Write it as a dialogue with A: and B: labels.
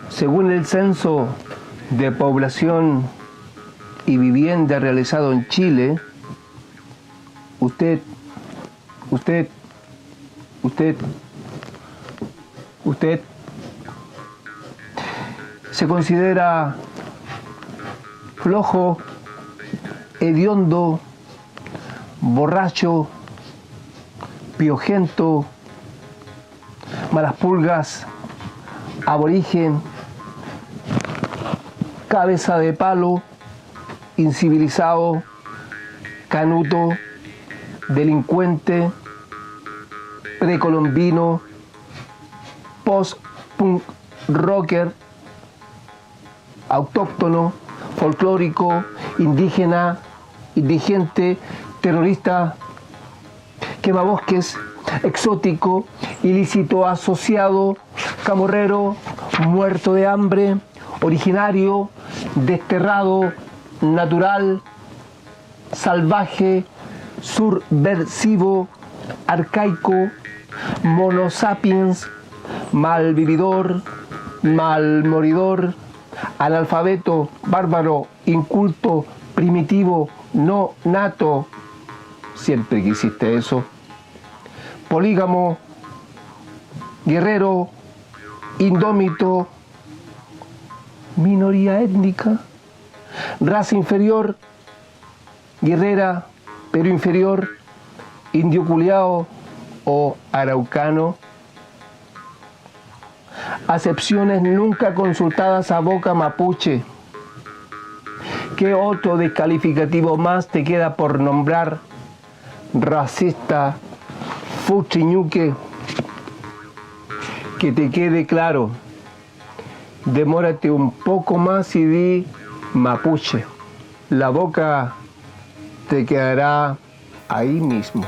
A: Según el censo de población y vivienda realizado en Chile, usted se considera flojo, hediondo, borracho, piojento, malas pulgas, aborigen, cabeza de palo, incivilizado, canuto, delincuente, precolombino, post-punk rocker, autóctono, folclórico, indígena, indigente, terrorista, quemabosques, exótico, ilícito asociado, camorrero, muerto de hambre, originario, desterrado, natural, salvaje, subversivo, arcaico, monosapiens, malvividor, malmoridor, analfabeto, bárbaro, inculto, primitivo, no nato, siempre quisiste eso, polígamo, guerrero, indómito, minoría étnica, raza inferior, guerrera, pero inferior, indio culiao o araucano. Acepciones nunca consultadas a boca mapuche. ¿Qué otro descalificativo más te queda por nombrar? Racista, fuchiñuque. Que te quede claro. Demórate un poco más y di mapuche. La boca te quedará ahí mismo.